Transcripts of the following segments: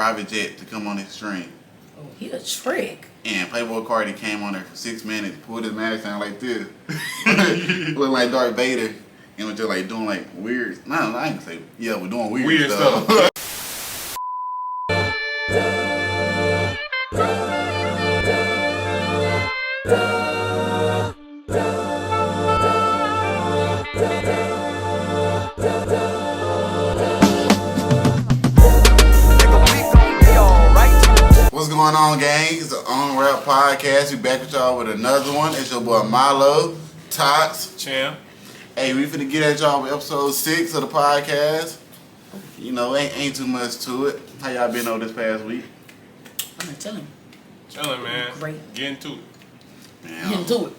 private jet to come on his stream. Oh, he a trick. And Playboy Cardi came on there for 6 minutes, pulled his mask down like this, looked like Darth Vader, and was just like doing like weird. No, I ain't gonna say we're doing weird stuff. What's going on, gang? It's the On Rap Podcast. We back with y'all with another one. It's your boy Milo, Tots, Champ. Hey, we finna get at y'all with episode 6 of the podcast. You know, ain't too much to it. How y'all been over this past week? I'm chilling. Chilling, man. Great. Getting to it. Man, Getting to it.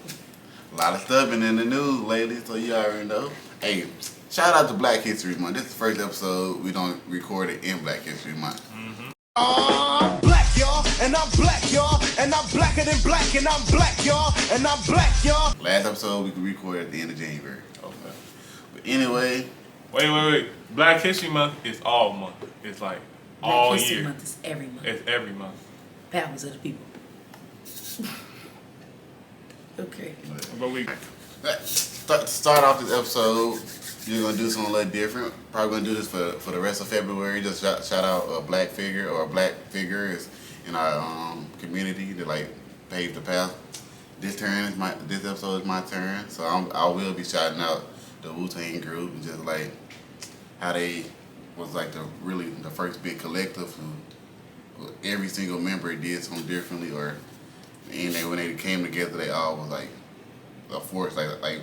a lot of stuff been in the news lately, so you already know. Hey, shout out to Black History Month. This is the first episode we don't record it in Black History Month. I'm black, y'all, and I'm black, y'all, and I'm blacker than black, and I'm black, y'all, and I'm black, y'all. Last episode we could record at the end of January. Okay. But anyway, Wait. Black History Month is all month. It's like all Black History year. Month is every month. It's every month. Powers of the people. Okay. But we start off this episode, you're gonna do something a little different. Probably gonna do this for the rest of February. Just shout out a black figure or a black figures in our community that like paved the path. This episode is my turn, so I will be shouting out the Wu-Tang group and just like how they was like the first big collective who every single member did something differently, and when they came together, they all was like a force, like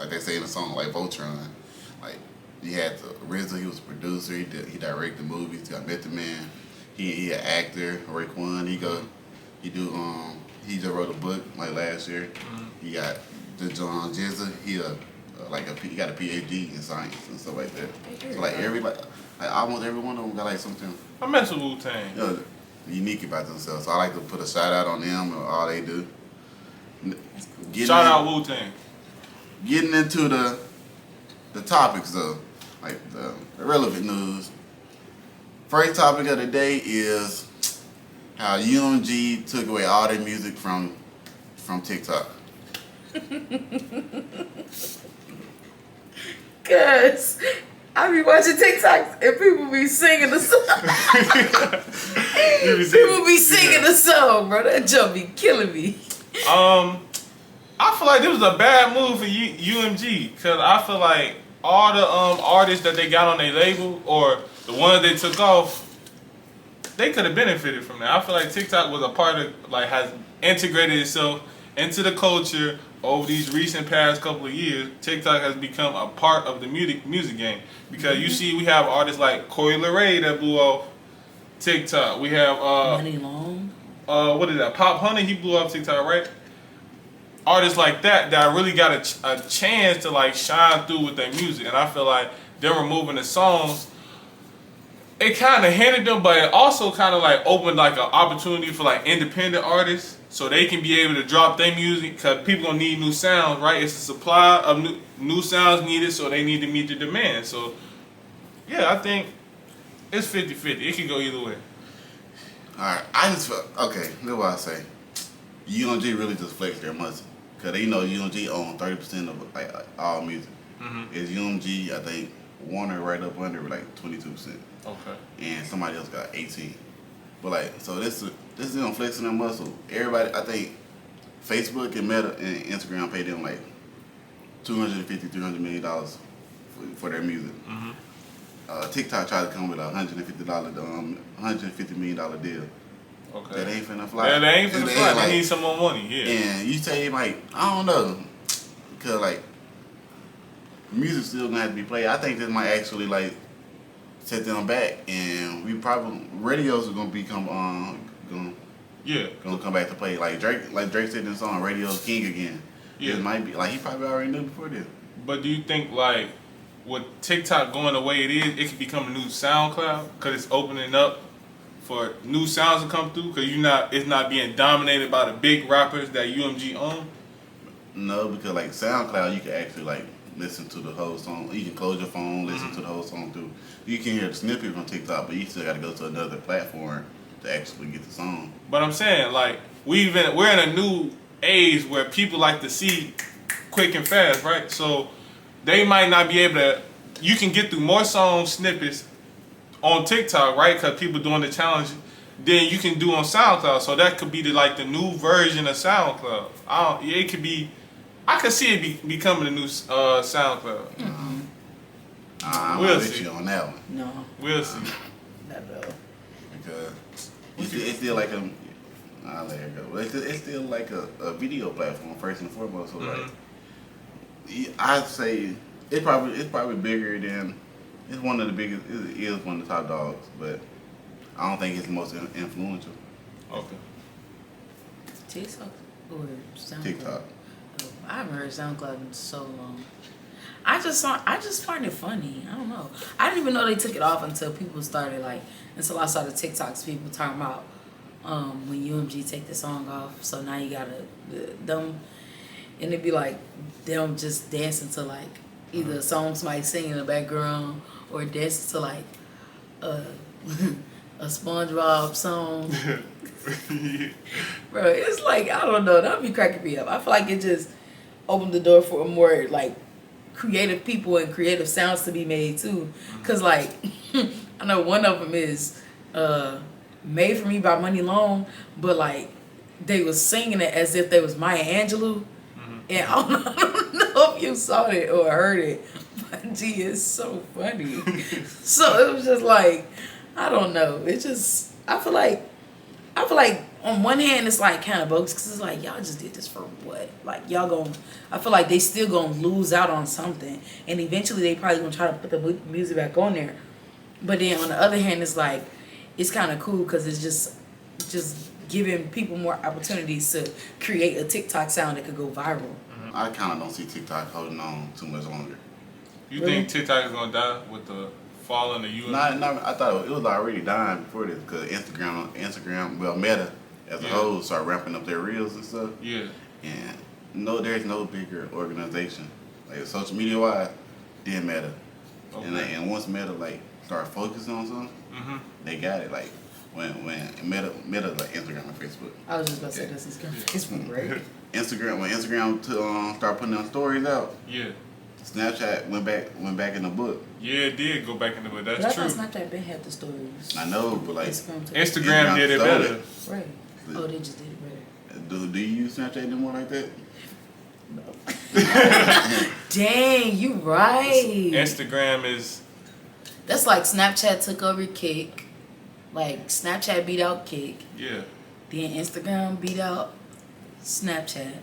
they say in the song, like Voltron. Like he had RZA, he was a producer, he directed movies, he got Method Man, he an actor, Raekwon, he just wrote a book like last year. He got the John Jizza, he got a PhD in science and stuff like that. So like almost every one of them got like something I mess with Wu-Tang. Unique about themselves. So I like to put a shout out on them and all they do. Shout out Wu-Tang. Getting into the topics though, like the relevant news. First topic of the day is how UMG took away all their music from TikTok. Cause I be watching TikToks and people be singing the song. People be singing the song, bro. That jump be killing me. I feel like this was a bad move for UMG because I feel like all the artists that they got on their label or the ones they took off, they could have benefited from that. I feel like TikTok was a part of, like, has integrated itself into the culture over these recent past couple of years. TikTok has become a part of the music game because you see we have artists like Coi Leray that blew off TikTok. We have Money Long. What is that? Pop Honey, he blew off TikTok, right? Artists like that really got a chance to like shine through with their music, and I feel like them removing the songs, it kind of hindered them, but it also kind of like opened like an opportunity for like independent artists so they can be able to drop their music because people gonna need new sounds, right? It's a supply of new sounds needed, so they need to meet the demand. So yeah, I think it's 50-50. It can go either way. Alright, I just feel, okay, that's what I say. UMG really just flexed their muscle. Because they know UMG own 30% of like all music. It's UMG, I think, Warner right up under with like 22%. Okay. And somebody else got 18. But like, so this is them flexing their muscle. Everybody, I think Facebook and Meta and Instagram paid them like $250-300 million for their music. TikTok tried to come with a $150 million deal. Okay. That ain't finna fly. Yeah, they ain't finna fly. Like, They need some more money. Yeah. And you say like, I don't know, because like music's still gonna have to be played. I think this might actually like set them back, and radios are gonna become gonna come back to play. Like Drake said in the song, "Radio's king again." Yeah. It might be like he probably already knew before this. But do you think like with TikTok going the way it is, it could become a new SoundCloud because it's opening up for new sounds to come through? Because it's not being dominated by the big rappers that UMG own. No, because like SoundCloud, you can actually like listen to the whole song. You can close your phone, listen to the whole song through. You can hear the snippet from TikTok, but you still got to go to another platform to actually get the song. But I'm saying, like, we're in a new age where people like to see quick and fast, right? So they might not be able to. You can get through more song snippets on TikTok, right? Because people doing the challenge, than you can do on SoundCloud. So that could be the new version of SoundCloud. It could be. I could see it becoming the new SoundCloud. I'm We'll with see. you on that one. No, We'll see. not at all. Because it's still like a. I'll let it go. But it's still like a video platform first and foremost. So like, I'd say it's probably bigger than. It's one of the biggest. It is one of the top dogs, but I don't think it's the most influential. Okay. TikTok or SoundCloud? TikTok. Oh, I haven't heard SoundCloud in so long. I just find it funny. I don't know. I didn't even know they took it off until I saw the TikToks people talking about when UMG take the song off. So now you gotta them, and it'd be like them just dancing to like either a song somebody singing in the background or dancing to like a SpongeBob song. Bro, it's like, I don't know, that'd be cracking me up. I feel like it just opened the door for more like creative people and creative sounds to be made too. Cause like I know one of them is Made For Me by Money Long, but like they was singing it as if they was Maya Angelou. And I don't know if you saw it or heard it, but gee, it's so funny. So it was just like, I don't know. It just, I feel like on one hand it's like kind of bogus because it's like, y'all just did this for what? Like y'all I feel like they still gonna lose out on something, and eventually they probably gonna try to put the music back on there. But then on the other hand, it's like, it's kind of cool because it's just giving people more opportunities to create a TikTok sound that could go viral. I kind of don't see TikTok holding on too much longer. You Really? think TikTok is gonna die with the fall in the U.S.? I thought it was already dying before this because Instagram, well, Meta as a whole started ramping up their reels and stuff. Yeah. And no, there's no bigger organization like social media wise than Meta. Okay. And once Meta like start focusing on something, they got it. Like when Meta like Instagram and Facebook. I was just about to say this is good. It's great. When Instagram to start putting their stories out, Yeah. Snapchat went back in the book. Yeah, it did go back in the book. But I That's thought true. Snapchat been had the stories. I know, but like Instagram did it stole better. Right. Oh, they just did it better. Do you use Snapchat anymore like that? Dang, you right. Instagram is. That's like Snapchat took over Kick. Like Snapchat beat out Kick. Yeah. Then Instagram beat out Snapchat.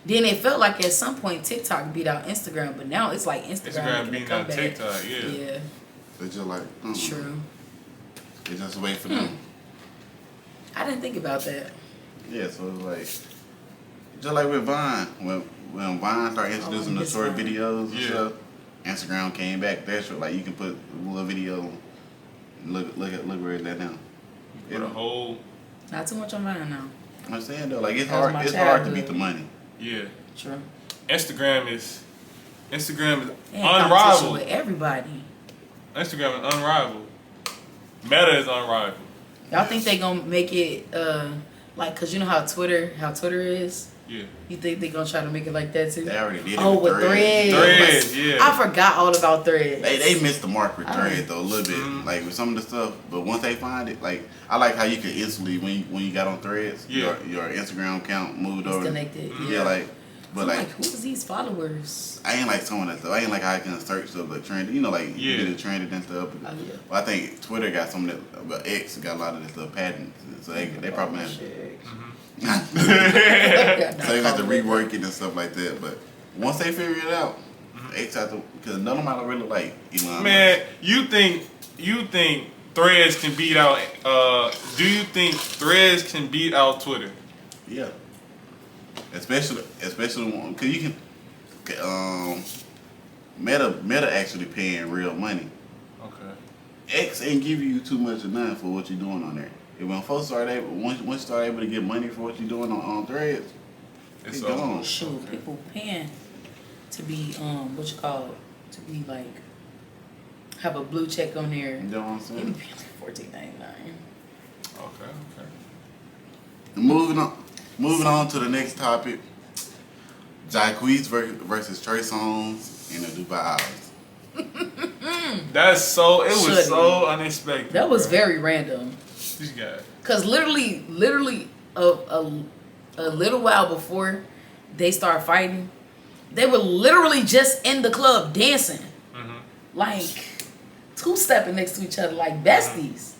Then it felt like at some point TikTok beat out Instagram, but now it's like Instagram beating out TikTok. Yeah. It's just like True. It's just wait for them. I didn't think about that. Yeah, so it's like just like with Vine when Vine started introducing the short Vine. videos and stuff. Instagram came back. That's like you can put a little video. Look where it's at now. For the whole. Not too much on mine now. I'm saying though, like it's That was hard. my It's hard to childhood. beat the money. Yeah. True. Instagram is They had competition unrivaled. with everybody. Instagram is unrivaled. Meta is unrivaled. Y'all think they gonna make it like, cause you know how Twitter is? Yeah. You think they gonna try to make it like that too? They already did it. Oh, with Threads. Threads, yeah. I forgot all about Threads. They missed the mark with Threads though a little bit, like with some of the stuff. But once they find it, like I like how you could instantly when you got on Threads, your Instagram account moved over. Disconnected. Yeah, like, but I'm like like, who's these followers? I ain't like some of that stuff. I ain't like how I can search stuff like trending. You know, like you get it trended and stuff. Oh, yeah. But I think Twitter got some of that. But X got a lot of this stuff patents, so they probably have. Shit. So they have to rework it and stuff like that. But once they figure it out, X have to, because none of them I really like Elon. Man, you think Threads can beat out? Do you think Threads can beat out Twitter? Yeah. Especially because you can. Meta actually paying real money. Okay. X ain't give you too much of nothing for what you're doing on there. And when folks once you start able to get money for what you're doing on Threads, it's gone. Shoot, people paying to be to be like have a blue check on there. You know what I'm It saying? would be like $14.99. Okay. Moving on to the next topic. Jacquees versus Trey Songz in the Dubai Hours. That's so. It was Shouldn't. so unexpected. That was bro. very random. These guys. Cause literally a little while before they started fighting, they were literally just in the club dancing, like two-stepping next to each other like besties.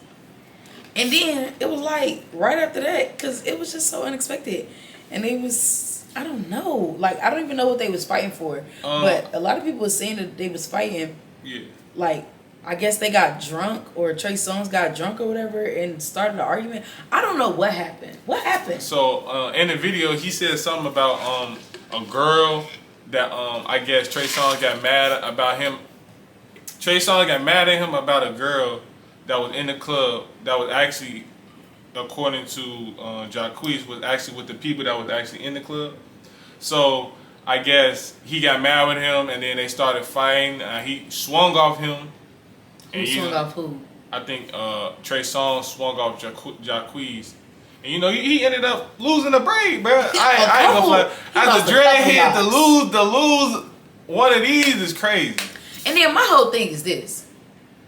And then it was like right after that, cause it was just so unexpected, and it was I don't know, like I don't even know what they was fighting for, but a lot of people were saying that they was fighting. Yeah. Like I guess they got drunk or Trey Songz got drunk or whatever and started an argument. I don't know what happened. What happened? So in the video, he said something about a girl that I guess Trey Songz got mad about him. Trey Songz got mad at him about a girl that was in the club that was actually, according to Jacquees, was actually with the people that was actually in the club. So I guess he got mad with him and then they started fighting. He swung off him. Who swung off who? I think Trey Songz swung off Jacquees. And you know, he ended up losing the braid, bro. I ain't gonna fly. As a dreadhead, to lose one of these is crazy. And then my whole thing is this.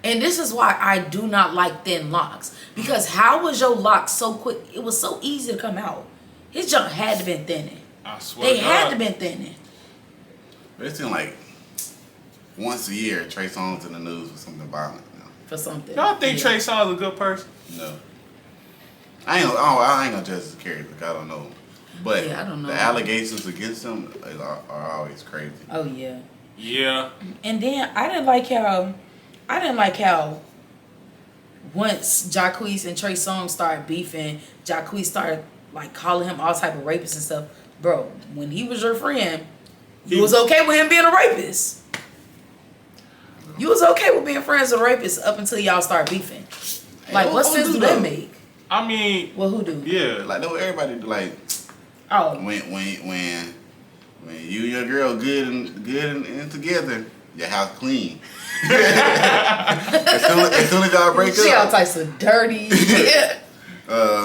And this is why I do not like thin locks. Because how was your lock so quick? It was so easy to come out. His junk had to been thinning. I swear They had to been thinning. But it seemed like once a year, Trey Songz in the news for something violent. For something. Y'all think Trey Songz a good person? No. I ain't gonna judge his character because I don't know him. But Yeah, I don't know. the allegations against him are always crazy. Oh yeah. Yeah. And then I didn't like how once Jacquees and Trey Songz started beefing, Jacquees started like calling him all type of rapists and stuff. Bro, when he was your friend, you was okay with him being a rapist. You was okay with being friends with a rapist up until y'all start beefing. Like, what sense do that make? I mean, Well, who do? yeah. Like, don't everybody do, like, Oh, when you and your girl good and together, your house clean. as soon as y'all break she all up, types of dirty. Yeah.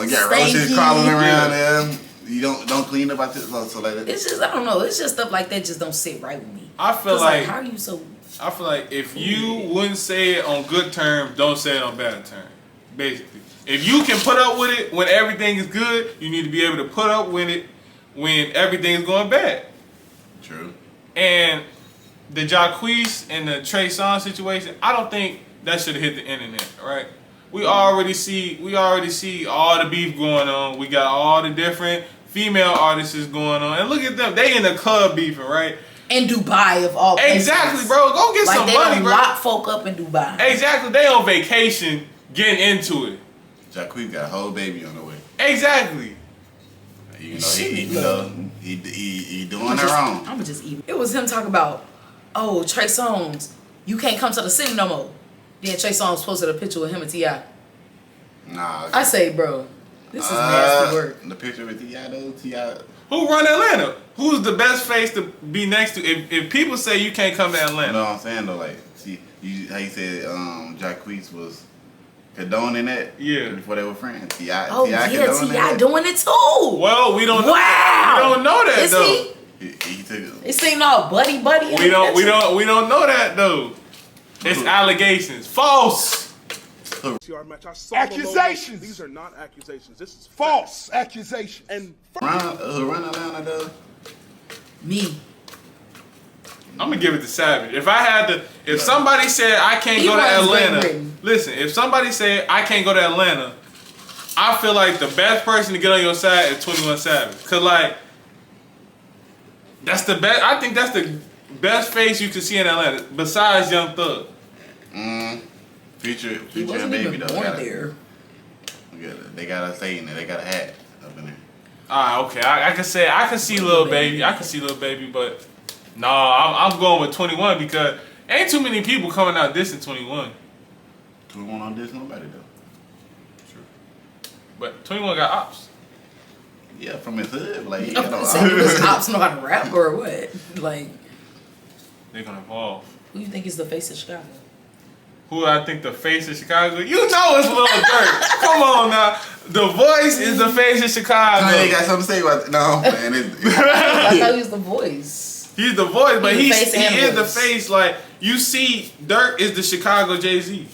you got roaches Stanky. crawling around there. You don't clean up after so like that. It's just, I don't know. It's just stuff like that just don't sit right with me. I feel 'Cause, like how are you so... I feel like if you wouldn't say it on good terms, don't say it on bad terms. Basically, if you can put up with it when everything is good, you need to be able to put up with it when everything is going bad. True. And the Jacquees and the Trey Songz situation, I don't think that should have hit the internet, right? We already see all the beef going on. We got all the different female artists going on, and look at them. They in the club beefing, right? In Dubai, of all places. Exactly, bro. Go get like some they money, don't bro. lock folk up in Dubai. Exactly. They on vacation, getting into it. Jacquees got a whole baby on the way. Exactly. You know, he doing her wrong. I'ma just eat. It was him talking about, oh, Trey Songz, you can't come to the city no more. Then Trey Songz posted a picture with him and T.I. Nah. I say, bro, this is nasty work. The picture with T.I. though, T.I. Who run Atlanta? Who's the best face to be next to? If people say you can't come to You Atlanta, know what I'm saying though? Like, see, how you said Jacquees was condoning that? Yeah. Before they were friends. T.I. Oh, yeah, condoning T.I. that? doing it too. well, we don't. Wow. We don't know that Is though. He took it. It seemed all buddy. We don't know that though. It's allegations. False. Accusations. These are not accusations. This is false accusations. And Run Atlanta though. Me. I'm gonna give it to Savage. If somebody said I can't He go to runs Atlanta, Great Britain. listen. If somebody said I can't go to Atlanta, I feel like the best person to get on your side is 21 Savage. Cause like, that's the best. I think that's the best face you can see in Atlanta besides Young Thug. Future He and wasn't Baby even though. born there. They got a say in there. They got a hat up in there. Okay. I can see Lil Baby. I can see Lil Baby, but no, I'm going with 21 because ain't too many people coming out dissing 21. 21 on this nobody though. True. But 21 got ops. Yeah, from his hood, like he So got he was ops know how to rap or what? Like, They're gonna evolve. Who you think is the face of Chicago? Who I think the face of Chicago? You know it's Lil Durk. Come on now. The Voice is the face of Chicago. Kanye got something to say about it. No, man. I thought he was the voice. He's the voice, but he is the voice. face. Like, you see, Durk is the Chicago Jay-Z.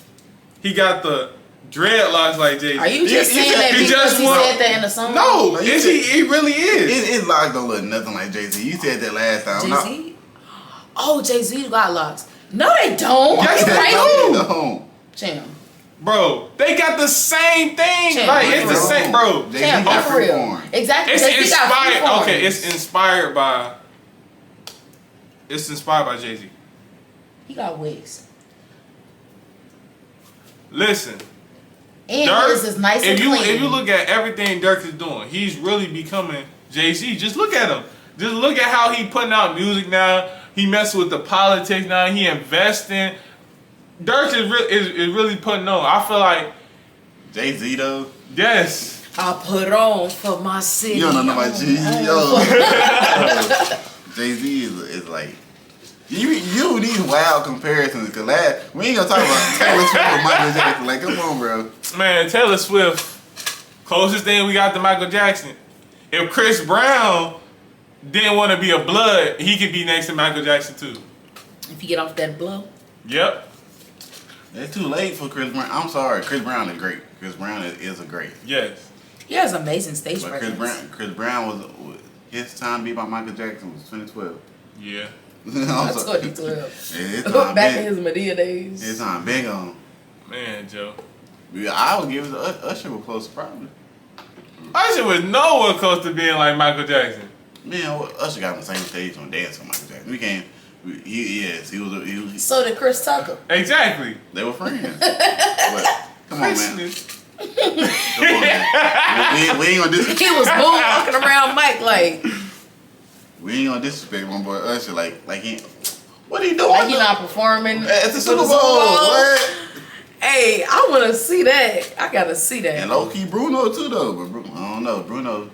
He got the dreadlocks like Jay-Z. Are you just saying that because he said that in the song? No, he really is. His locks don't look nothing like Jay-Z. You said that last time. Jay-Z? Oh, Jay-Z got locks. No, they don't. Yes, Are you they right? do. No. Champ. Bro, they got the same thing. Champ, Like, it's the same, bro. Jay-Z Champ, got for real. freeform. Exactly. It's Jay-Z got inspired. freeform. Okay, it's inspired by. It's inspired by Jay-Z. He got wigs. Listen, And Durk, his is nice and if clean. you look at everything Durk is doing, he's really becoming Jay-Z. Just look at him. Just look at how he putting out music now. He messes with the politics now. He investing. Durk is really putting on. I feel like Jay-Z though. yes. I put on for my city. You don't know about Jay-Z. Yo. Jay-Z is like. You need wild comparisons because we ain't gonna talk about Taylor Swift and Michael Jackson. Like, come on, bro. Man, Taylor Swift, closest thing we got to Michael Jackson. If Chris Brown didn't want to be a blood, he could be next to Michael Jackson too. If you get off that blow. Yep. It's too late for Chris Brown. I'm sorry, Chris Brown is great. Chris Brown is a great. Yes. He has amazing stage But presence. Chris Brown was his time to be by Michael Jackson was 2012. Yeah. That's 2012. His time Back in big. his Medea days. His time big on. Man, Joe. Yeah, I would give it to Usher was close, probably. Usher was nowhere close to being like Michael Jackson. Man, Usher got on the same stage on Dance with Michael Jackson. We can't. He was. So did Chris Tucker. Exactly. They were friends. But, come on, man. Christmas. Come on, man. We ain't gonna disrespect. He was moonwalking around Mike like We ain't gonna disrespect my boy Usher. Like he. What are you doing? he not performing at the for Super Bowl. What? Hey, I want to see that. I gotta see that. And low key Bruno too though. But I don't know. Bruno.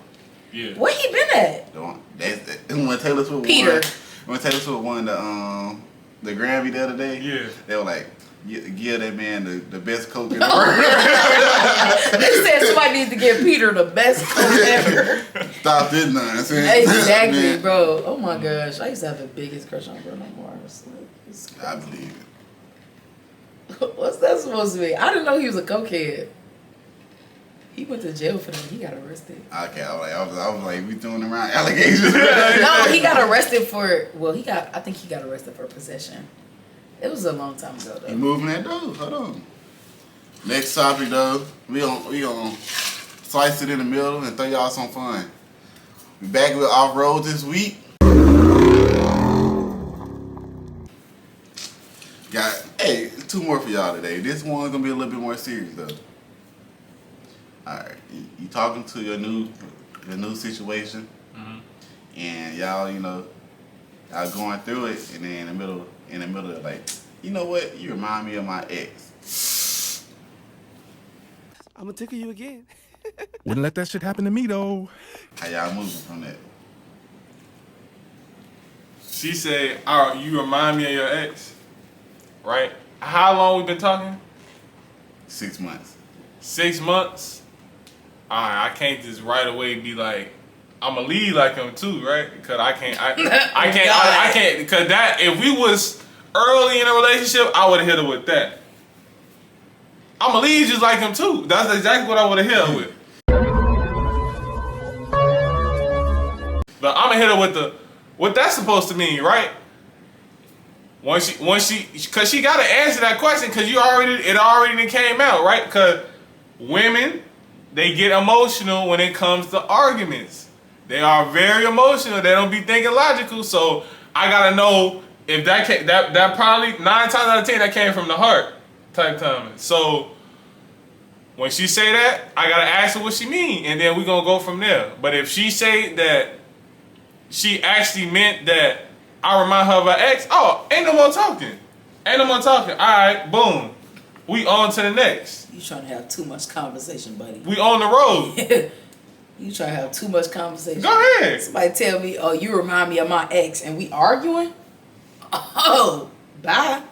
Yeah. Where he been at? That's when Taylor Swift Peter. won. When Taylor Swift won the Grammy the other day. Yeah. They were like, give that man the best coke in the world. They said somebody needs to give Peter the best coach ever. Stop this nonsense. Exactly, Man. bro. Oh my gosh, I used to have the biggest crush on Bruno Mars. I believe it. What's that supposed to be? I didn't know he was a cokehead. He went to jail for that. He got arrested. Okay, I was like, we throwing around allegations. No, he got arrested for. Well, I think he got arrested for possession. It was a long time ago He though. moving that though. Hold on. Next topic though, we gonna slice it in the middle and throw y'all some fun. We back with off road this week. Got two more for y'all today. This one's gonna be a little bit more serious though. Alright, you talking to your new situation, and y'all y'all going through it, and then in the middle of like, you know what? You remind me of my ex. I'm gonna tickle you again. Wouldn't let that shit happen to me though. How y'all moving from that? She said, "Oh, you remind me of your ex." Right? How long we been talking? 6 months. 6 months. I can't just right away be like, I'm gonna leave like him too, right? Because I can't. Because that if we was early in a relationship, I would have hit her with that. I'm gonna leave just like him too. That's exactly what I would have hit her with. But I'm gonna hit her with what that's supposed to mean, right? Once she, cause she gotta answer that question, cause it already came out, right? Cause women, they get emotional when it comes to arguments. They are very emotional. They don't be thinking logical. So I gotta know if that probably 9 times out of 10 that came from the heart type timing. So when she say that, I gotta ask her what she mean, and then we gonna go from there. But if she say that she actually meant that I remind her of her ex, ain't no more talking. All right, boom. We on to the next. You trying to have too much conversation, buddy. We on the road. You trying to have too much conversation. Go ahead. Somebody tell me, oh, you remind me of my ex, and we arguing? oh, bye.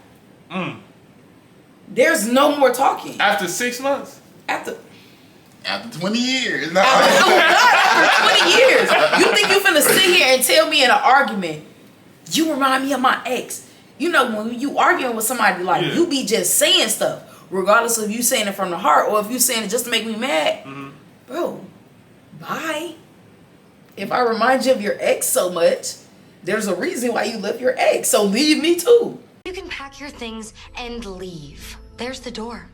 Mm. There's no more talking. After 6 months? After 20 years. No. after 20 years. You think you finna sit here and tell me in an argument, you remind me of my ex. You know, when you arguing with somebody, like, you be just saying stuff, regardless of you saying it from the heart or if you saying it just to make me mad. Bro, bye. If I remind you of your ex so much, there's a reason why you left your ex. So leave me too. You can pack your things and leave. There's the door.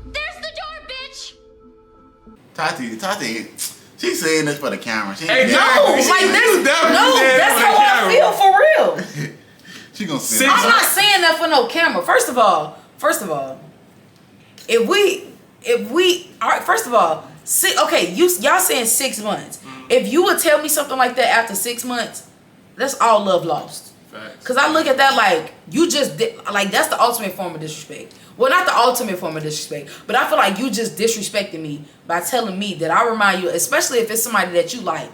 There's the door, bitch! Tati, she's saying this for the camera. She Hey, ain't no, That's how I feel for real. She gonna say I'm not saying that for no camera. First of all, if we, all right, first of all, okay, y'all saying 6 months. If you would tell me something like that after 6 months, that's all love lost. Facts. Cause I look at that like you just like that's the ultimate form of disrespect. Well, not the ultimate form of disrespect, but I feel like you just disrespected me by telling me that I remind you, especially if it's somebody that you like.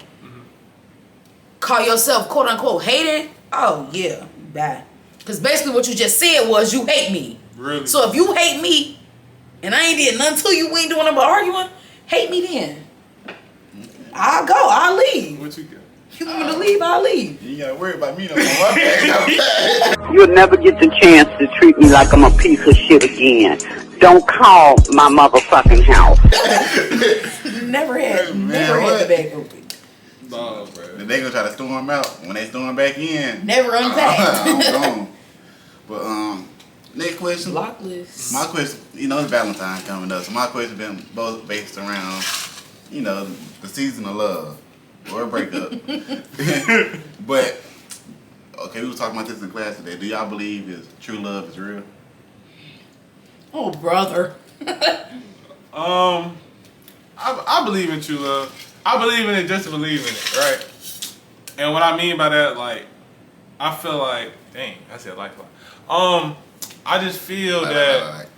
Call yourself quote unquote hating. Oh yeah, bad. Cause basically what you just said was you hate me. Really? So if you hate me, and I ain't did nothing to you, we ain't doing nothing but arguing. Hate me then. I'll go. I'll leave. What you got? You want me to leave? I'll leave. You gotta worry about me no more. My bad. You'll never get the chance to treat me like I'm a piece of shit again. Don't call my motherfucking house. Never had what? the bag open. No, bro. They gonna try to storm out. When they storm back in, Never unpacked. I'm gone. But next question. Blockless. My question, it's Valentine's coming up, so my question been both based around, the season of love or a breakup. But okay, we were talking about this in class today. Do y'all believe true love is real? Oh, brother. I believe in true love. I believe in it just to believe in it, right? And what I mean by that, like, I feel like, dang, I said like. I just feel that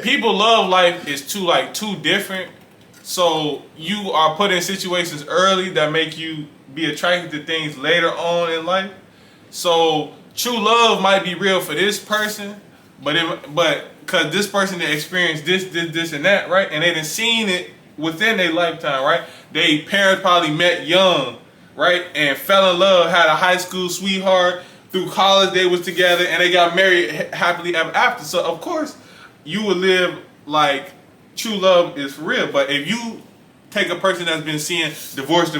people love life is too different. So you are put in situations early that make you be attracted to things later on in life. So true love might be real for this person, but because this person they experienced this and that, right? And they done seen it within their lifetime, right? They parents probably met young, right? And fell in love, had a high school sweetheart. Through college they was together and they got married happily ever after. So of course you would live like true love is real. But if you take a person that's been seeing divorce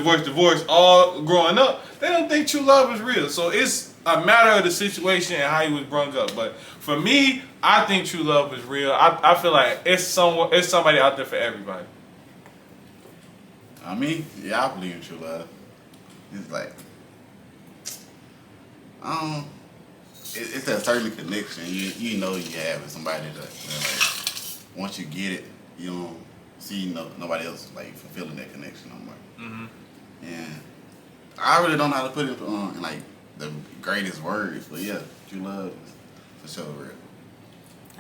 all growing up, they don't think true love is real. So it's a matter of the situation and how you was brought up. But for me, I think true love is real. I feel like it's somebody out there for everybody. I believe in true love. It's like it's that certain connection you have with somebody that like once you get it, you don't see nobody else like fulfilling that connection no more. And I really don't know how to put it in like the greatest words, but yeah, true love is for sure real.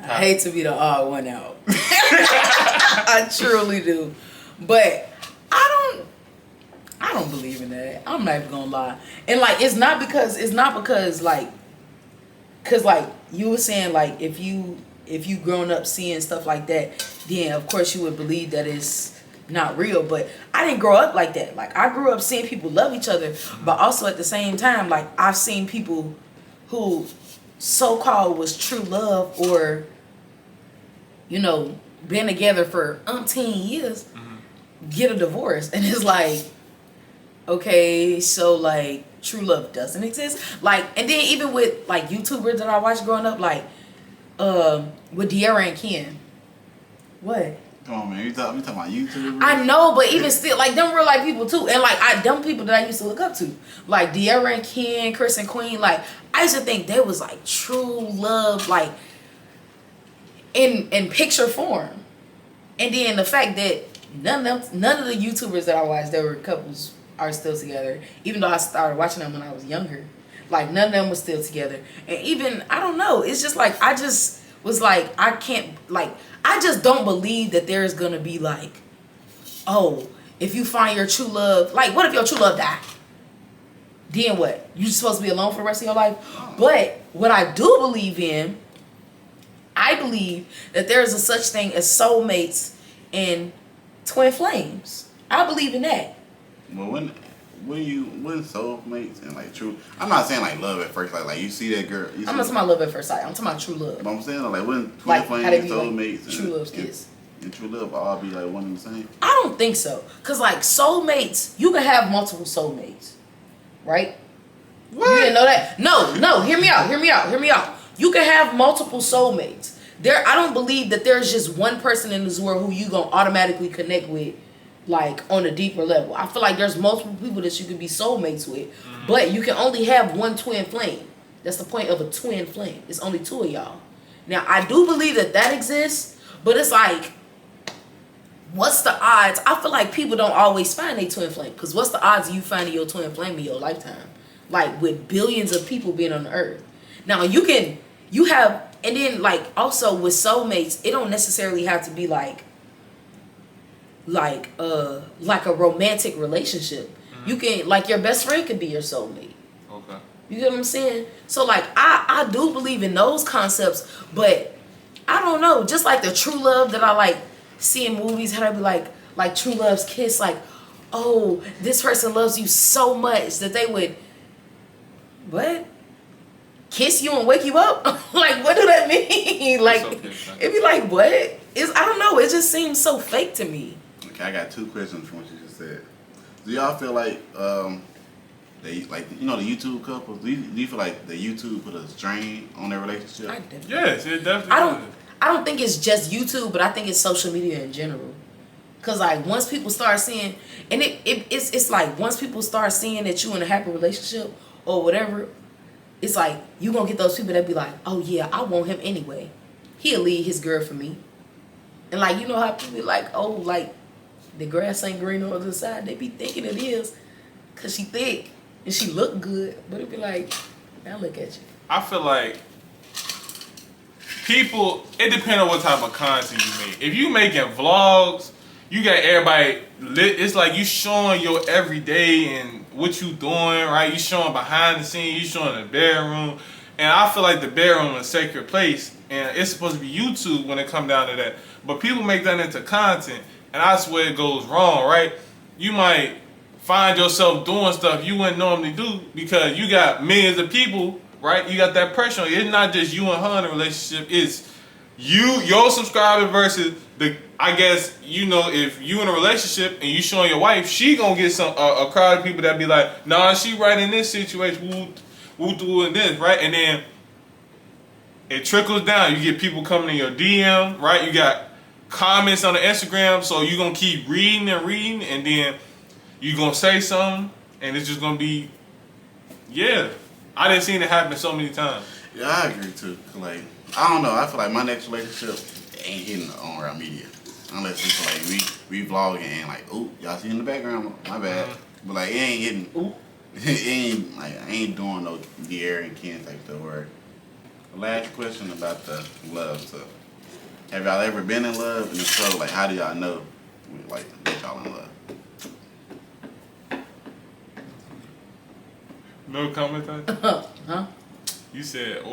I hate to be the odd one out. I truly do, but I don't believe in that. I'm not even gonna lie. And like it's not because like you were saying like if you grown up seeing stuff like that, then of course you would believe that it's not real. But I didn't grow up like that. Like I grew up seeing people love each other, but also at the same time, like I've seen people who so-called was true love or been together for umpteen years get a divorce. And it's like, okay, so like true love doesn't exist. Like, and then even with like YouTubers that I watched growing up, like with De'Ara and Ken. What? Come on, man, you talking about YouTubers? I know, but even still, like them real life people too, and like them people that I used to look up to, like De'Ara and Ken, Chris and Queen. Like I used to think they was like true love, like in picture form. And then the fact that none of the YouTubers that I watched that were couples are still together, even though I started watching them when I was younger. Like none of them was still together, and even I don't know. It's just like I just was like I just don't believe that there's gonna be like, oh, if you find your true love, like what if your true love die? then what? You supposed to be alone for the rest of your life? But what I do believe in, I believe that there is a such thing as soulmates and twin flames. I believe in that. Well, when soulmates and like true, I'm not saying like love at first, like you see that girl. I'm not talking about love at first sight. I'm talking about true love. But I'm saying like when twin Like, flames, how they be soulmates, like true love's kiss. And true love all be like one and the same. I don't think so. Cause like soulmates, you can have multiple soulmates, right? What? You didn't know that? No. Hear me out. You can have multiple soulmates. I don't believe that there's just one person in this world who you gonna automatically connect with, like on a deeper level. I feel like there's multiple people that you could be soulmates with, but you can only have one twin flame. That's the point of a twin flame. It's only two of y'all. Now I do believe that exists, but it's like, what's the odds? I feel like people don't always find a twin flame. Because what's the odds of you finding your twin flame in your lifetime? Like, with billions of people being on the earth. Now, you have, and then, like, also with soulmates, it don't necessarily have to be like a romantic relationship. You can, like, your best friend could be your soulmate. Okay. You get what I'm saying? So, like, I do believe in those concepts, but I don't know. Just like the true love that I, like, see in movies, how they be like true love's kiss, like, oh, this person loves you so much that they would, what? Kiss you and wake you up? Like, what do that mean? Like, it'd be like, what? I don't know. It just seems so fake to me. Okay, I got two questions from what you just said. Do y'all feel like they like the YouTube couples? Do you feel like the YouTube put a strain on their relationship? Yes, it definitely. I don't think it's just YouTube, but I think it's social media in general. Cause like once people start seeing, and it's like once people start seeing that you in a happy relationship or whatever, it's like you gonna get those people that be like, oh yeah, I want him anyway. He'll leave his girl for me. And like you know how people be like, oh like the grass ain't green on the other side. They be thinking it is, cause she thick and she look good, but it be like, now look at you. I feel like people, it depends on what type of content you make. If you making vlogs, you got everybody lit. It's like you showing your everyday and what you doing, right? You showing behind the scenes, you showing the bedroom. And I feel like the bedroom is a sacred place. And it's supposed to be YouTube when it come down to that. But people make that into content. And that's where it goes wrong, right? You might find yourself doing stuff you wouldn't normally do because you got millions of people, right? You got that pressure on you. It's not just you and her in a relationship. It's you, your subscriber versus the, I guess, you know, if you in a relationship and you showing your wife, she gonna get a crowd of people that be like, nah, she right in this situation, woo doing this, right? And then it trickles down. You get people coming in your DM, right? You got comments on the Instagram, so you gonna keep reading, and then you gonna say something, and it's just gonna be, yeah. I didn't see it happen so many times. Yeah, I agree too. Like, I don't know. I feel like my next relationship ain't hitting on our media. Unless it's like we vlogging and like, ooh, y'all see in the background, my bad. But like, it ain't hitting, ooh. It ain't, like, I ain't doing no De'Aaron and Ken type stuff. Word. Last question about the love stuff. Have y'all ever been in love? And if so, like, how do y'all know, like, that y'all in love? No comment on that? Huh? You said,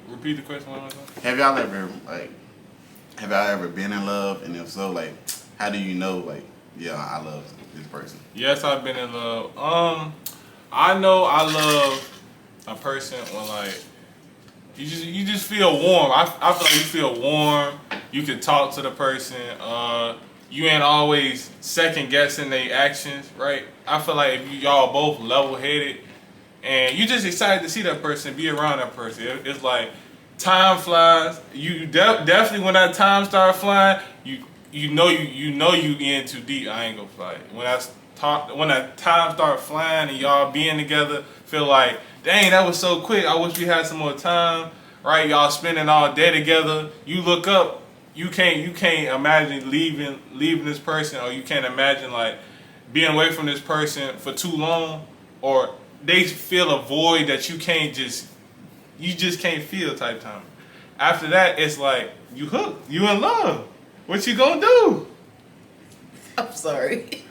repeat the question one more time. Have y'all ever been in love? And if so, like, how do you know, like, yeah, I love this person? Yes, I've been in love. I know I love a person when like you just feel warm. I feel like you feel warm. You can talk to the person. You ain't always second guessing their actions, right? I feel like if y'all both level headed and you just excited to see that person, be around that person. It's like time flies. You definitely when that time starts flying, you know you in too deep. I ain't gonna fly. When that time start flying and y'all being together, feel like, dang, that was so quick. I wish we had some more time, right? Y'all spending all day together. You look up, you can't imagine leaving this person, or you can't imagine like being away from this person for too long, or they feel a void that you just can't feel type time. After that, it's like you hooked, you in love. What you gonna do? I'm sorry.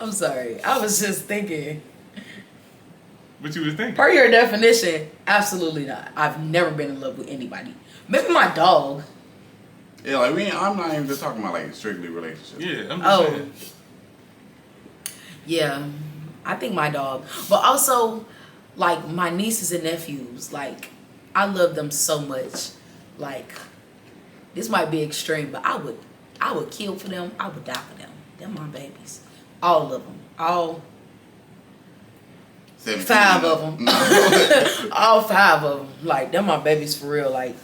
I'm sorry. I was just thinking. What you was thinking? Per your definition, absolutely not. I've never been in love with anybody. Maybe my dog. Yeah, like I'm not even just talking about like strictly relationships. Yeah, I'm just saying. Yeah, I think my dog. But also, like, my nieces and nephews, like, I love them so much. Like, this might be extreme, but I would kill for them. I would die for them. They're my babies. All of them. All 17. 5 of them. All 5 of them. Like, they're my babies for real. Like,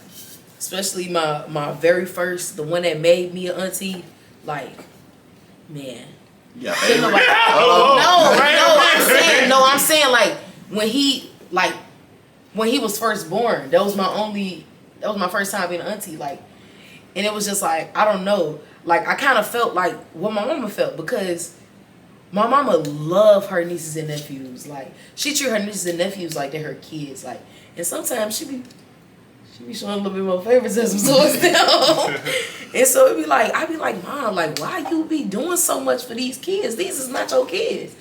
especially my very first, the one that made me an auntie. Like, man. Yeah. I'm saying like when he was first born, that was my first time being an auntie, like, and it was just like, I don't know, like, I kind of felt like what my mama felt, because my mama loved her nieces and nephews. Like, she treat her nieces and nephews like they're her kids, like, and sometimes she be showing a little bit more favoritism towards them. And so I'd be like, Mom, like, why you be doing so much for these kids? These is not your kids.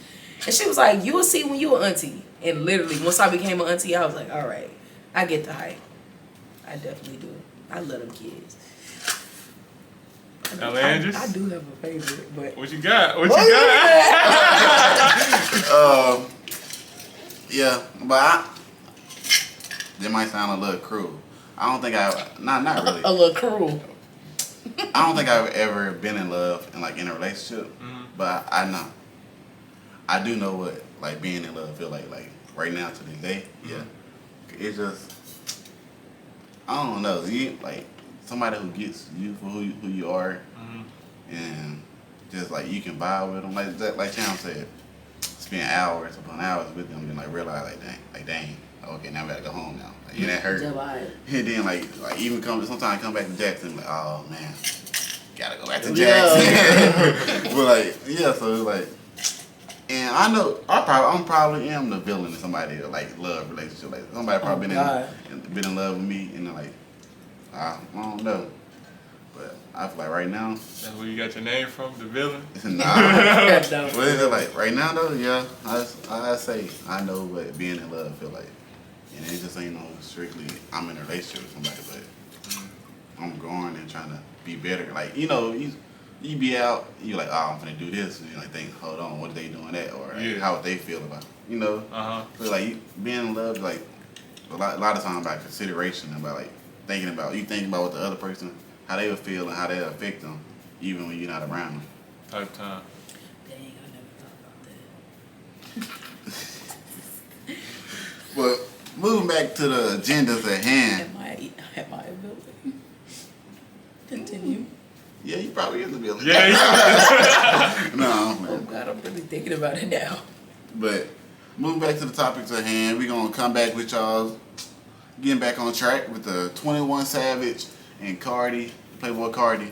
And she was like, you will see when you an auntie. And literally, once I became an auntie, I was like, all right, I get the hype. I definitely do. I love them kids. I do have a favorite, but what you got? Yeah, but that might sound a little cruel. I don't think not really. A little cruel. I don't think I've ever been in love and like in a relationship, but I know. I do know what like being in love feel like right now to this day. Yeah, it's just I don't know. You like somebody who gets you for who you are, and just like you can vibe with them. Like Cham said, spend hours upon hours with them and like realize like dang. Okay, now we gotta go home now. Like, that hurt. And then like even sometimes come back to Jackson, like, oh man, gotta go back to Jackson. But like, yeah, so it's like, and I know I probably am the villain in somebody like love relationship. Like somebody probably been in love with me, and like I don't know. But I feel like right now. That's where you got your name from, the villain? Nah. What is it like right now though? Yeah, I say I know what being in love feel like. And it just ain't no strictly I'm in a relationship with somebody, but I'm growing and trying to be better. Like, you know, you be out, you like, oh, I'm gonna do this, and you like think, hold on, what are they doing that, or like, how would they feel about it, you know? So like being in love, like a lot of times about consideration, about like thinking about what the other person, how they would feel and how they affect them, even when you're not around them. Type time. Dang, I never thought about that. But moving back to the agendas at hand. Am I a villain? Continue. Yeah, you probably is a villain. Yeah. No, man. Oh God, I'm really thinking about it now. But moving back to the topics at hand, we're gonna come back with y'all getting back on track with the 21 Savage and Playboy Cardi,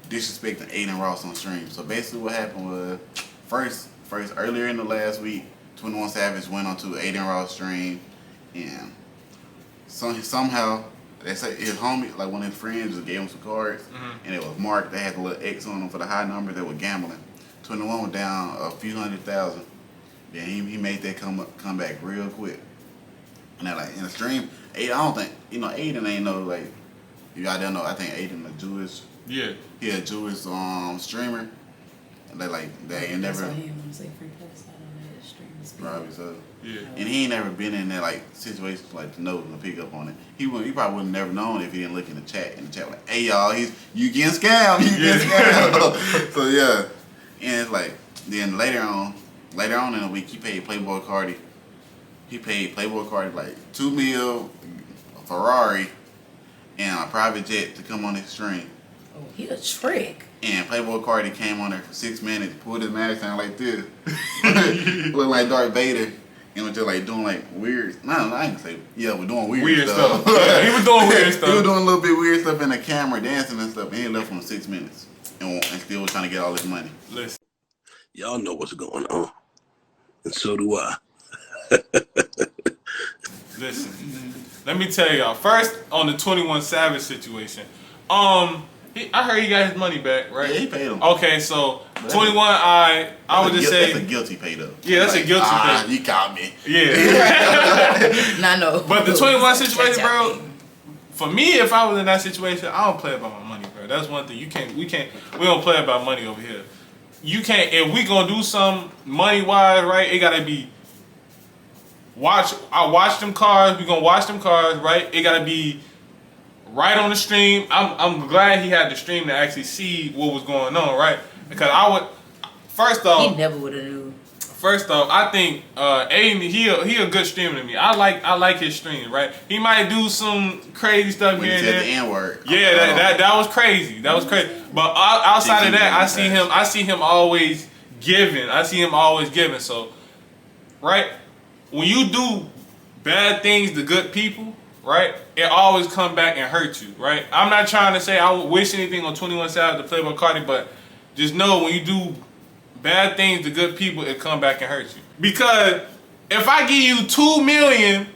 disrespecting Adin Ross on stream. So basically what happened was first earlier in the last week, 21 Savage went onto Adin Ross stream, and somehow they say his homie, like one of his friends, just gave him some cards, and it was marked. They had the little X on them for the high number. They were gambling. 21 was down a few $100,000. Then he made that come back real quick. And then like in the stream, I don't think Adin ain't no like. You guys don't know. I think Adin a Jewish. Yeah. He a Jewish streamer. And they ain't never. That's why he want to say free post on that stream. Probably so. Yeah. And he ain't never been in that like situations like to know and pick up on it. He probably would have never known if he didn't look in the chat. And the chat like, hey y'all, you getting scammed. You getting scammed. So yeah. And it's like then later on in the week he paid Playboy Cardi. He paid Playboy Cardi like $2 million, a Ferrari, and a private jet to come on his stream. Oh, he a trick. And Playboy Cardi came on there for 6 minutes, pulled his mask down like this, looked like Darth Vader, and was just like doing like weird. No, I ain't gonna say we're doing weird stuff. Yeah, he was doing weird stuff. He was doing a little bit weird stuff in the camera, dancing and stuff, and he left him 6 minutes, and still was trying to get all his money. Listen, y'all know what's going on, and so do I. Listen, let me tell y'all. First, on the 21 Savage situation, he I heard he got his money back, right? Yeah, he paid him. Okay, so 21, I would just say that's a guilty pay though. Yeah, that's a guilty pay. You caught me. Yeah. Nah, no. But the 21 situation, bro. For me, if I was in that situation, I don't play about my money, bro. That's one thing. We don't play about money over here. You can't. If we gonna do some money wise, right? It gotta be. I watch them cars. We gonna watch them cars, right? It gotta be right on the stream. I'm glad he had the stream to actually see what was going on, right? Because I would. First off, he never would have knew. First off, I think Adin, he a good streamer to me. I like his stream, right? He might do some crazy stuff When here and he said there. the N-word. Yeah, that was crazy. That was crazy. But outside of that, I see him always giving. So, right, when you do bad things to good people, right, it always come back and hurt you, right? I'm not trying to say I would wish anything on 21 Savage to Playboy Carti, but just know when you do bad things to good people, it come back and hurt you. Because if I give you $2 million,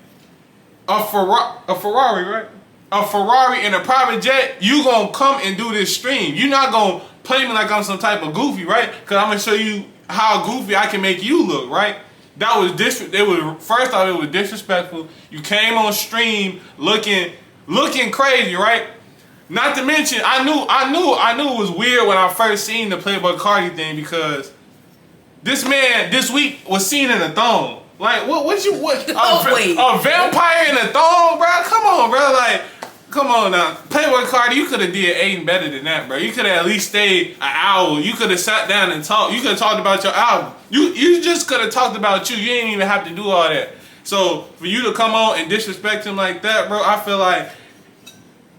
a Ferrari, right? A Ferrari and a private jet, you gonna come and do this stream. You're not gonna play me like I'm some type of goofy, right? Because I'm gonna show you how goofy I can make you look, right? That was first off, it was disrespectful. You came on stream looking crazy, right? Not to mention, I knew it was weird when I first seen the Playboy Carti thing because this man this week was seen in a thong. Like what? A vampire in a thong, bro? Come on, bro. Like, come on now. Playboy Carti, you could have did Adin better than that, bro. You could have at least stayed an hour. You could have sat down and talked. You could have talked about your album. You just could have talked about you. You didn't even have to do all that. So for you to come on and disrespect him like that, bro, I feel like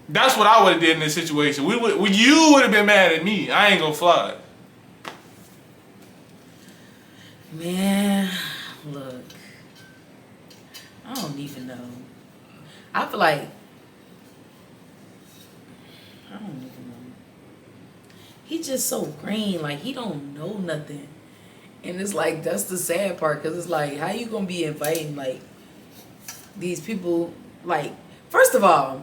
that's what I would have did in this situation. You would have been mad at me. I ain't gonna fly. Man, look. I don't even know. I feel like I don't even know. He just so green, like he don't know nothing. And it's like that's the sad part, cause it's like how you gonna be inviting like these people? Like, first of all,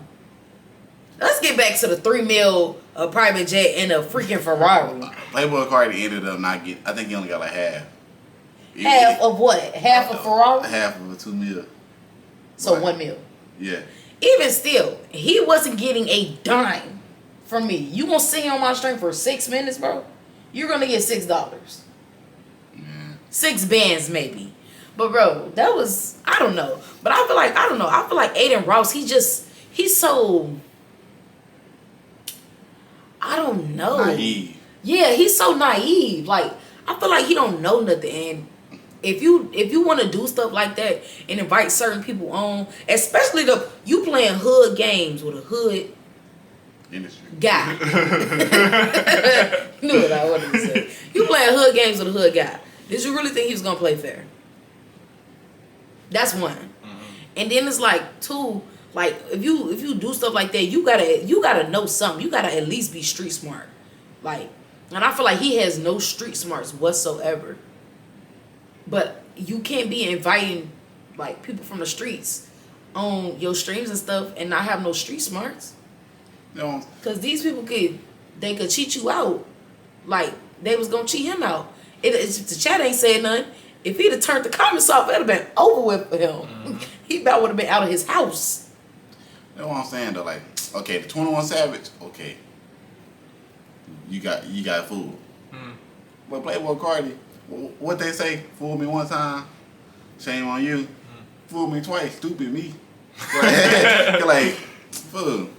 let's get back to the $3 million a private jet and a freaking Ferrari. Playboy Carti ended up not getting. I think he only got like half. Half of what? Half a Ferrari? Half of a $2 million. So Right. $1 million. Yeah. Even still, he wasn't getting a dime from me. You gonna sit here on my stream for 6 minutes, bro? You're gonna get $6. 6 bands maybe. But bro, that was, I don't know. But I feel like Adin Ross, he's so, I don't know. Naive. Yeah, he's so naive. Like, I feel like he don't know nothing. And if you want to do stuff like that and invite certain people on, especially you playing hood games with a hood Industry guy. Knew what I wanted to say. You playing hood games with a hood guy. Did you really think he was gonna play fair? That's one. And then it's like two. Like if you do stuff like that, you gotta know something. You gotta at least be street smart. Like, and I feel like he has no street smarts whatsoever. But you can't be inviting like people from the streets on your streams and stuff and not have no street smarts. No. Cause these people could cheat you out. Like they was gonna cheat him out. If the chat ain't said nothing, if he'd have turned the comments off, it'd have been over with for him. He about would have been out of his house. That's what I'm saying though. Like, okay, the 21 Savage, okay, you got fooled. But Playboy Carti, what they say? Fool me one time, shame on you. Fool me twice, stupid me. Like, fool.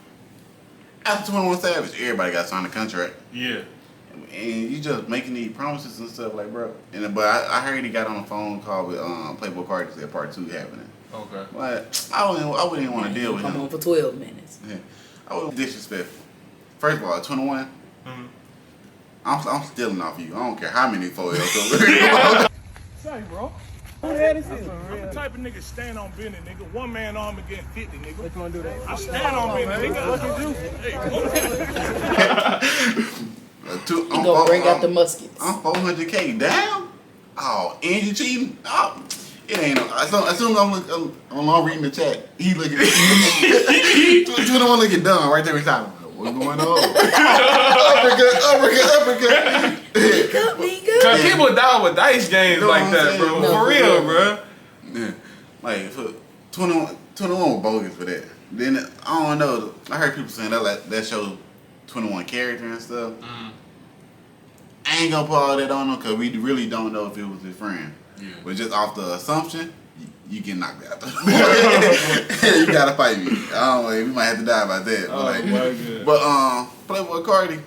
After 21 Savage, everybody got signed a contract. Yeah. And you just making these promises and stuff, like, bro. But I heard he got on a phone call with Playboy Carti, said part 2 happening. Okay. But I wouldn't even want to deal with him. Come on for 12 minutes. Yeah. I was disrespectful. First of all, at 21, I'm stealing off you. I don't care how many photos. Say, bro. I'm the type of nigga stand on business, nigga. One man arm against 50, nigga. What you gonna do that? I stand on business, nigga. You gonna bring out the muskets. I'm 400K down? Oh, and you cheating? Oh, it ain't no. As soon as I'm reading the chat, he looking. 21 looking dumb right there beside him. What's going on? uppercut. Cause people die with dice games Know like what I'm that, saying? bro. No, For real, bro. Yeah. Like, for 21 was bogus for that. Then, I don't know. I heard people saying that showed 21 character and stuff. I ain't gonna put all that on him because we really don't know if it was his friend. Yeah. But just off the assumption, you get knocked out. You gotta fight me. I don't know. We might have to die about that. Oh, my God. But Playboy Cardi.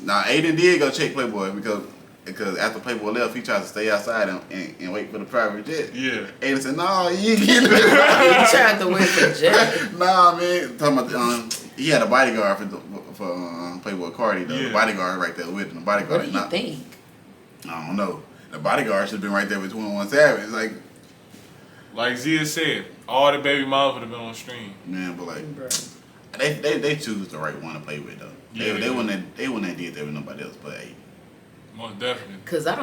Nah, Adin did go check Playboy because after Playboy left, he tried to stay outside and wait for the private jet. Yeah. Adin said, "No, you ain't getting it." He tried to wait for the jet. Nah, man. Talking about he had a bodyguard for Playboy Cardi though. Yeah. The bodyguard right there with him. The bodyguard. What do you think? I don't know. The bodyguard should have been right there with 21 Savage. Like Zia said, all the baby moms would have been on stream. Man, but Bruh. they choose the right one to play with though. Yeah. They wouldn't have did that with nobody else. But hey, Most definitely. Cause I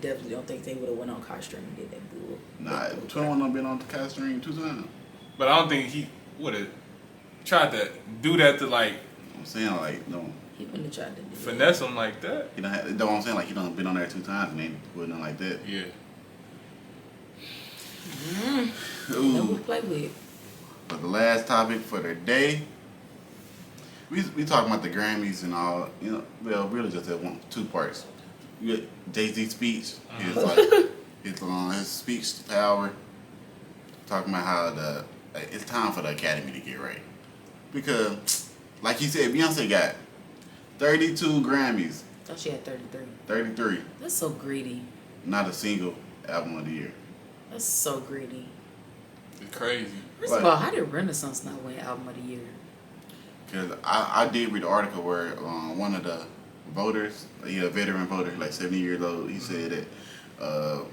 definitely don't think they would have went on Costream and did that bull. nah, 21 done been on the cast stream 2 times. But I don't think he would have tried to do that to like I'm saying no. He wouldn't have tried to do that. finesse him like that. He don't have. That's what I'm saying. He done been on there 2 times and ain't put nothing like that. Yeah. Know who to play with. But the last topic for the day, we talking about the Grammys and all. You know, well, really just that 2 parts. You got Jay-Z's speech. His speech power. Talking about how it's time for the Academy to get right, because, like you said, Beyonce got 32 Grammys. I thought she had 33. 33. That's so greedy. Not a single album of the year. That's so greedy. It's crazy. First of all, how did Renaissance not win Album of the Year? Because I did read the article where one of the voters, a veteran voter, like 70 years old, he said that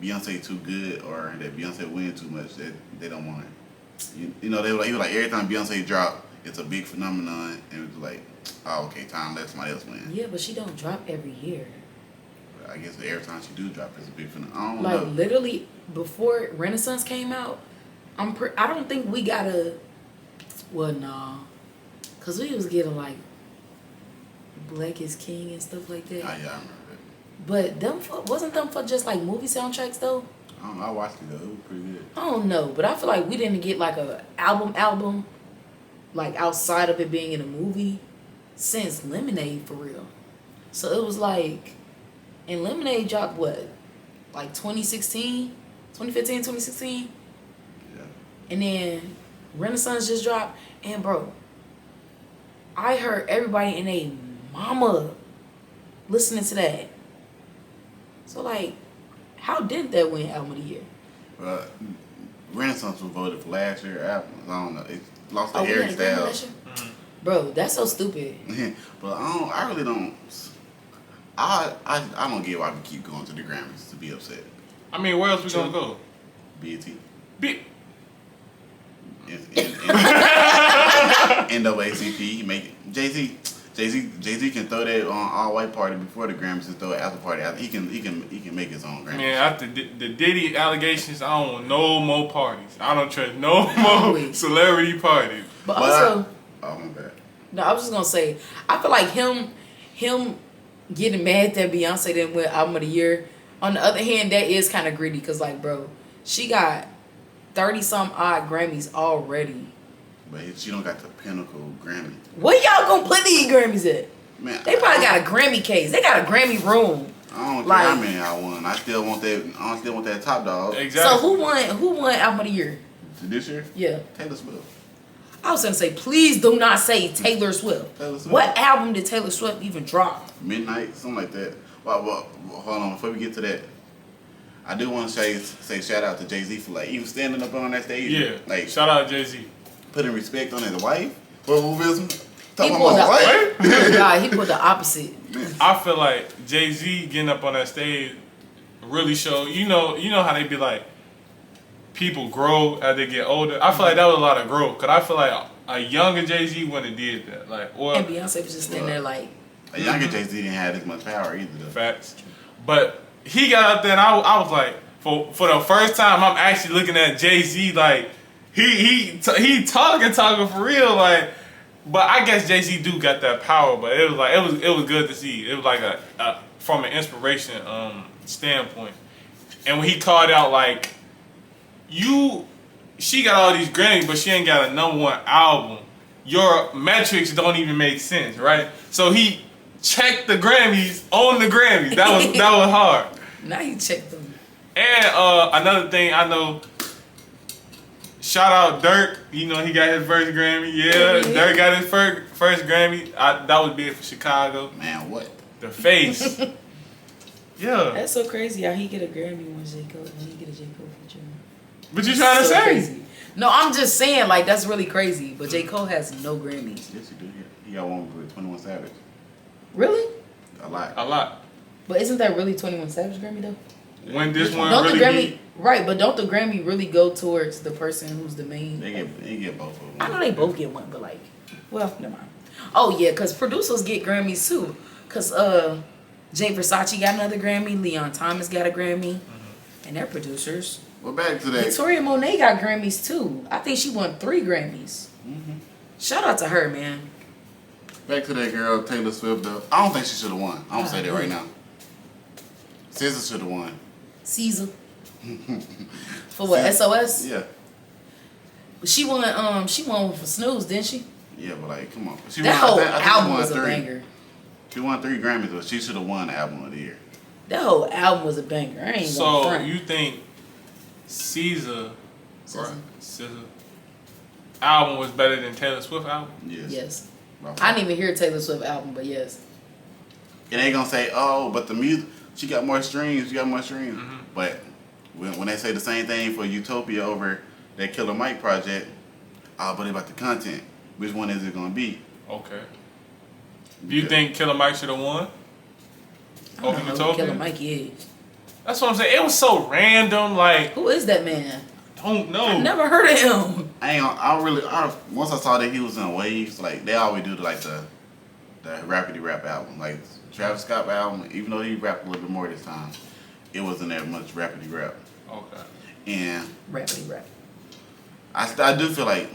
Beyonce too good or that Beyonce win too much, that they don't want her. You know, he was like, every time Beyonce drop, it's a big phenomenon, and it was like, oh, okay, time let somebody else win. Yeah, but she don't drop every year. I guess every time she do drop, it's a big phenomenon. I don't Like know. literally before Renaissance came out, I don't think we got a. Well, no, cause we was getting like Black is King and stuff like that. Oh, yeah, I remember that. But wasn't them for just like movie soundtracks though? I don't know. I watched it though. It was pretty good. I don't know, but I feel like we didn't get like a album, like outside of it being in a movie, since Lemonade for real. So it was like, and Lemonade dropped what, like 2015, 2016? Yeah. And then Renaissance just dropped, and bro, I heard everybody in a mama listening to that. So like, how did that win Album of the Year? Renaissance was voted for last year album. I don't know. It lost to We Harry had a Grammy last Styles. year? Bro, that's so stupid. But I really don't. I don't get why we keep going to the Grammys to be upset. I mean, where else we gonna go? BET. NAACP. Make it. Jay-Z can throw that on all white party before the Grammys and throw it after party. He can make his own Grammys. Man, after the Diddy allegations, I don't want no more parties. I don't trust no more celebrity parties. But also, oh my bad. no, I was just gonna say, I feel like him getting mad that Beyonce didn't win Album of the Year. On the other hand, that is kind of greedy, cause like, bro, she got 30-some odd Grammys already. But she don't got the pinnacle Grammy. Where y'all gonna put these Grammys at? Man, They probably got a Grammy case. They got a Grammy room. I don't Like- care how many I won. I still want that top dog. Exactly. So who won Album of the Year? This year? Yeah. Taylor Swift. I was gonna say, please do not say Taylor Swift. Taylor Swift. What album did Taylor Swift even drop? Midnight, something like that. Well, hold on, before we get to that, I do want to say shout out to Jay-Z for like even standing up on that stage. Yeah. Like Shout out Jay-Z. putting respect on his wife. What movie is it? Talking pulled about the- wife? Oh God, he put the opposite. I feel like Jay-Z getting up on that stage really showed, you know how they be like, people grow as they get older. I feel like that was a lot of growth. Cause I feel like a younger Jay-Z wouldn't have did that. Like, or And Beyonce was just standing there like, A younger Jay-Z didn't have as much power either. Though. facts. But he got up there and I was like, for the first time, I'm actually looking at Jay-Z like, he talking for real. Like, But I guess Jay-Z do got that power. But it was good to see. It was like a from an inspiration standpoint. And when he called out like, she got all these Grammys, but she ain't got a #1 album. Your metrics don't even make sense, right? So he checked the Grammys on the Grammys. That was hard. Now you check them. And another thing I know, shout out Dirk. You know he got his first Grammy. Yeah, Dirk got his first Grammy. That was big for Chicago. Man, what? The face. Yeah. That's so crazy how he get a Grammy when he get a J. Cole feature. But you trying to So say? crazy. No, I'm just saying like that's really crazy. But J. Cole has no Grammys. Yes, he do. He got one with 21 Savage. Really? A lot. A lot. But isn't that really 21 Savage Grammy though? When this one Don't really the Grammy be, right? But don't the Grammy really go towards the person who's the main? They get both of them. I know they both get one, but like, well, never mind. Oh yeah, cause producers get Grammys too. Cause Jay Versace got another Grammy, Leon Thomas got a Grammy, and they're producers. Well, back to that. Victoria Monet got Grammys too. I think she won 3 Grammys. Shout out to her, man. Back to that girl Taylor Swift though. I don't think she should have won. I'm gonna say that right now. SZA should have won. Caesar. For what? SOS? Yeah. She won. She won for Snooze, didn't she? Yeah, but like, come on. She That won, whole I think she album won was a 3. banger. She won 3 Grammys, but she should have won the album of the year. That whole album was a banger. I ain't gonna so front. you think SZA album was better than Taylor Swift album? Yes. I didn't even hear Taylor Swift album, but yes. And they gonna say, oh, but the music, she got more streams. But when they say the same thing for Utopia over that Killer Mike project, but about the content, which one is it gonna be? Okay. Do you think Killer Mike should have won? I don't know who Killer Mike is. That's what I'm saying. It was so random. Like, who is that man? Don't know. I never heard of him. Once I saw that he was in Waves, like they always do the rapidy rap album, like Travis Scott album. Even though he rapped a little bit more this time, it wasn't that much rapidy rap. Okay. And rapidy rap. I do feel like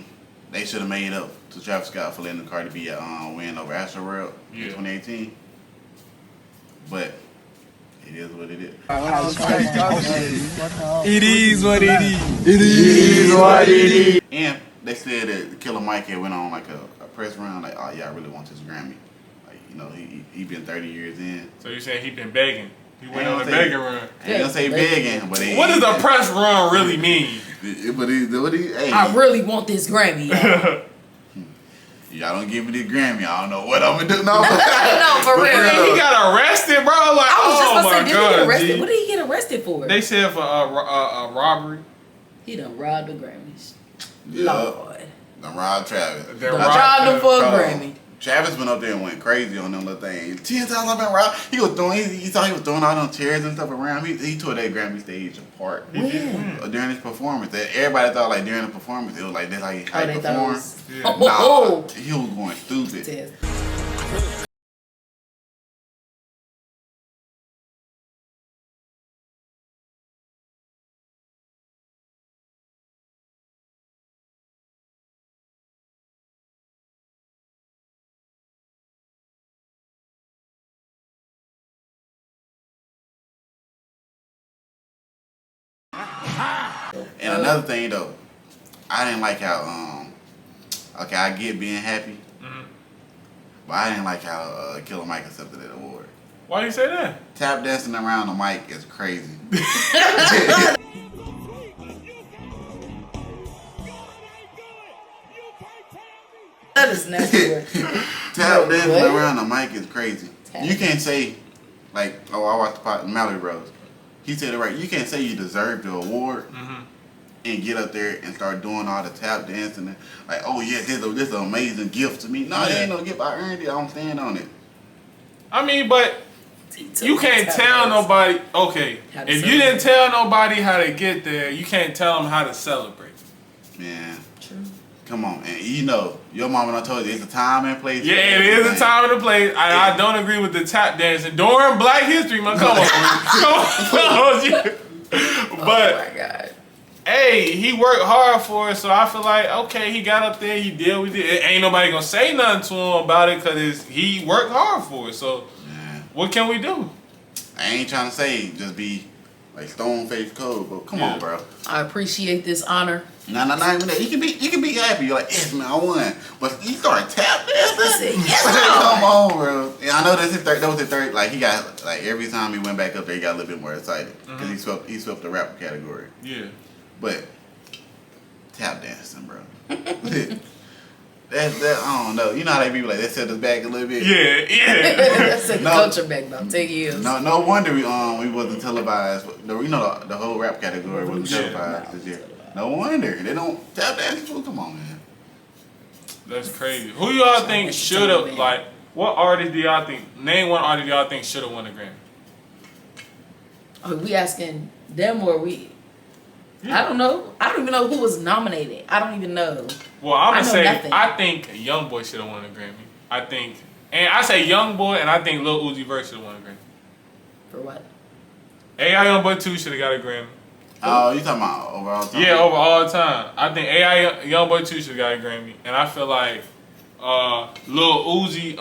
they should have made up to Travis Scott for letting the Cardi B win over Astroworld in 2018. But it is what it is. It is what it is. It is what it is. And they said that Killer Mike had went on like a press run, like, oh yeah, I really want this Grammy. Like, you know, he been 30 years in. So you saying he been begging? He went on a begging run. I ain't gonna say begging, but what does a press run really mean? Hey. I really want this Grammy. Y'all don't give me the Grammy. I don't know what I'm gonna do. No, no, for real. He got arrested, bro. Like, I was just oh gonna my say, god, did he get arrested? G. What did he get arrested for? They said for a robbery. He done robbed the Grammys. Yeah. Lord. Done robbed Travis. Done robbed him for a Grammy. Travis went up there and went crazy on them little things. 10 times I've been robbed. He was throwing. He thought he was throwing all them chairs and stuff around. He tore that Grammy stage apart. During his performance. Everybody thought like during the performance it was like that's how he performed. Nah, he was going stupid. And another thing though, I didn't like how okay, I get being happy, but I didn't like how Killer Mike accepted that award. Why do you say that? Tap dancing around the mic is crazy. That is nasty. Tap dancing around the mic is crazy. You can't say like, oh, I watched the Mallory Rose. He said it right. You can't say you deserve the award and get up there and start doing all the tap dancing. And like, oh yeah, this is an amazing gift to me. No, it ain't no gift. I earned it. I don't stand on it. I mean, but you can't tell nobody. Okay, if you didn't tell nobody how to get there, you can't tell them how to celebrate. Man, true. Come on, and you know your mama done told you it's a time and place. Yeah, it is a time and a place. I don't agree with the tap dancing during Black History Month. Come on, come on. But oh my God. hey, he worked hard for it, so I feel like, okay, he got up there, he did what he did. Ain't nobody gonna say nothing to him about it because he worked hard for it. So, what can we do? I ain't trying to say just be like stone face cold, but come on, bro. I appreciate this honor. Nah, not even that. You can be happy. You're like, yes, man, I won. But you start tap dancing. Yes, come on, bro. And I know that was his third. Like he got like every time he went back up there, he got a little bit more excited because he swept the rap category. Yeah. But tap dancing, bro. That I don't know. You know how they be like, they set us back a little bit. Yeah. That set the culture back about 10 years. No wonder we wasn't televised. The whole rap category wasn't televised this year. No wonder they don't tap dance. Come on, man. That's crazy. Who y'all think should have What artist do y'all think? Name one artist y'all think should have won a Grammy. Are we asking them or we? I don't know. I don't even know who was nominated. I don't even know. Well, I'm gonna say nothing. I think YoungBoy should have won a Grammy. And I say YoungBoy, and I think Lil Uzi Vert should have won a Grammy. For what? AI YoungBoy 2 should have got a Grammy. Oh, you talking about overall time? Yeah, over all time. I think AI YoungBoy 2 should have got a Grammy, and I feel like Lil Uzi.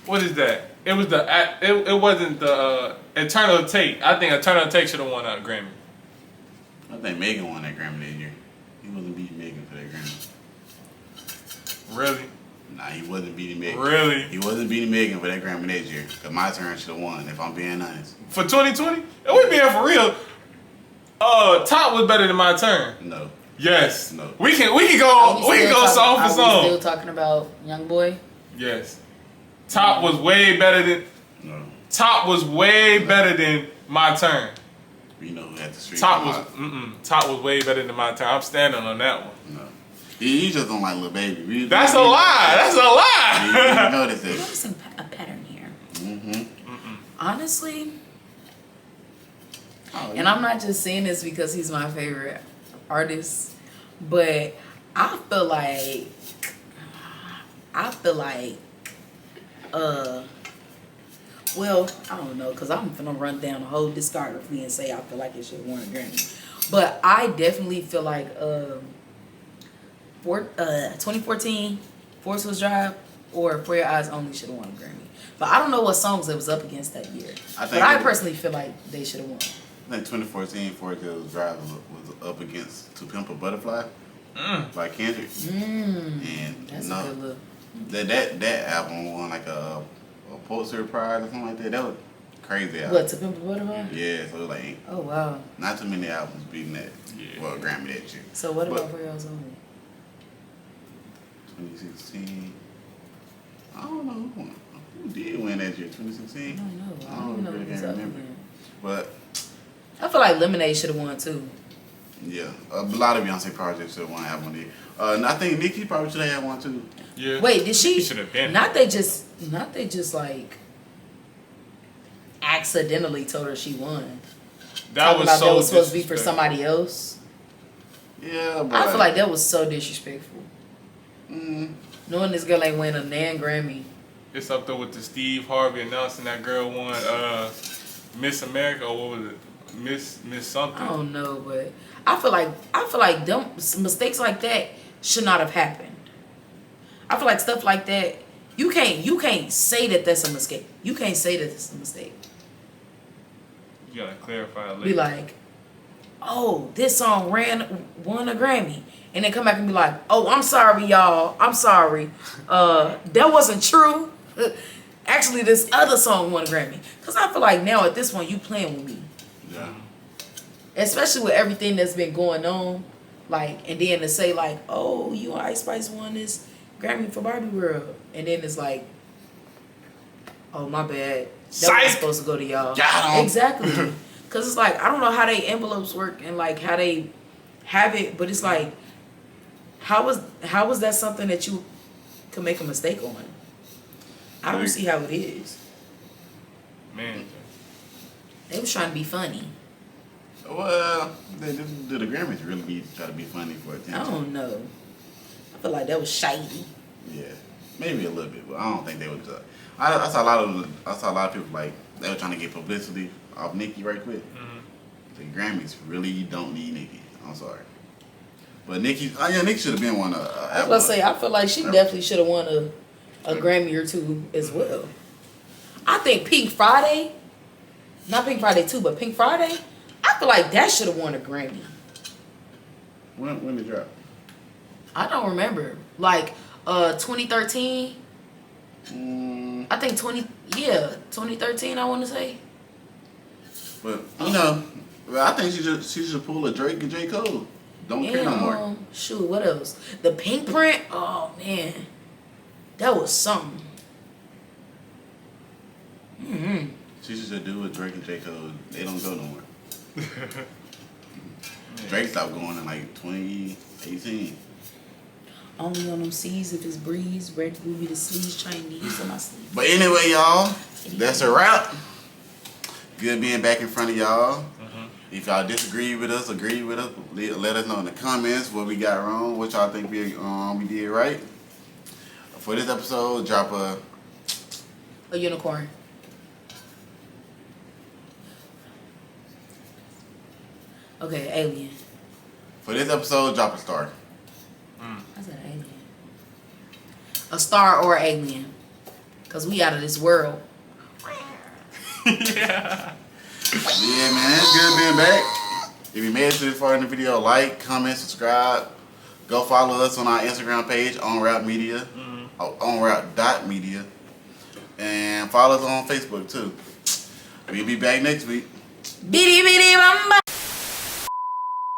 What is that? It was it wasn't the Eternal Take. I think Eternal Take should have won a Grammy. I think Megan won that Grammy that year. He wasn't beating Megan for that Grammy. Really? Nah, he wasn't beating Megan. Really? He wasn't beating Megan for that Grammy that year. Cause My Turn should have won, if I'm being honest. For 2020? And we being for real. Top was better than My Turn. No. Yes. No. We can go song for song. Are we still talking about YoungBoy? Yes. Top was way better than. No. Top was way better than My Turn. You know who had the street. Top was way better than My Turn. I'm standing on that one. No. He just don't like Lil Baby. That's a lie. That's a lie. You notice it. There's a pattern here. Honestly, and I'm not just saying this because he's my favorite artist, but I feel like well, I don't know, because I'm gonna run down the whole discography and say I feel like it should have won a Grammy. But I definitely feel like 2014 Forest Hills Drive or For Your Eyes Only should have won a Grammy. But I don't know what songs it was up against that year. I personally feel like they should have won. I think 2014 Forest Hills Drive was up against To Pimp a Butterfly by Kendrick. And that's a good look. That album won like a Pulitzer Prize or something like that. That was crazy album. What, To Pimp a Butterfly? Yeah, so it was like, oh wow, not too many albums beating that. Yeah. Well, Grammy that year. So what about For Your Eyes Only? 2016. I don't know who did win that year. 2016. I don't even know really who was can't up remember. there. But I feel like Lemonade should have won too. yeah, a lot of Beyonce projects should have won that one year. And I think Nicki probably should have had one too. Yeah. Wait, did she? Should have been. Not they just like accidentally told her she won. That was so that was supposed to be for somebody else. Yeah, but I feel like that was so disrespectful. Knowing this girl ain't win a damn Grammy. It's up there with the Steve Harvey announcing that girl won Miss America, or what was it? Miss something. I don't know, but I feel like them mistakes like that should not have happened. I feel like stuff like that, you can't say that that's a mistake. You can't say that it's a mistake. You gotta clarify it later. Be like, oh, this song won a Grammy. And then come back and be like, oh, I'm sorry, y'all. I'm sorry. That wasn't true. Actually, this other song won a Grammy. Because I feel like now at this point, you playing with me. Yeah. Especially with everything that's been going on. Like, and then to say like, oh, you and Ice Spice won this Grammy for Barbie World. And then it's like, oh, my bad. That was supposed to go to y'all. Exactly. Because it's like, I don't know how they envelopes work and like how they have it. But it's like, how was that something that you could make a mistake on? I don't see how it is. Man. They was trying to be funny. Well, they did the Grammys really try to be funny for attention. I don't know. I feel like that was shady. Yeah, maybe a little bit, but I don't think they would. I saw a lot of people like they were trying to get publicity off Nicki right quick. The Grammys really don't need Nicki. I'm sorry. But Nicki should have been one. I was gonna say, I feel like she definitely should have won a Grammy or two as well. I think Pink Friday, not Pink Friday 2, but Pink Friday, I feel like that should have won a Grammy. When did it drop? I don't remember. Like 2013. I think 2013. I want to say. But I think she should pull a Drake and J. Cole. Don't care no more. Shoot, what else? The Pink Print. Oh man, that was something. She should just do a Drake and J. Cole. They don't go no more. Drake stopped going in like 2018. Only on them C's if it's breeze, red ruby, the sleeves, Chinese on my sleeve. But anyway, y'all, that's a wrap. Good being back in front of y'all. If y'all disagree with us, agree with us, let us know in the comments what we got wrong, what y'all think we did right. For this episode, drop a unicorn. Okay, alien. For this episode, drop a star. I said alien. A star or alien. Because we out of this world. Yeah. Yeah, man, it's good being back. If you made it to this far in the video, like, comment, subscribe. Go follow us on our Instagram page, onroute.media. Onroute.media. And follow us on Facebook, too. We'll be back next week. Bitty bitty bamba.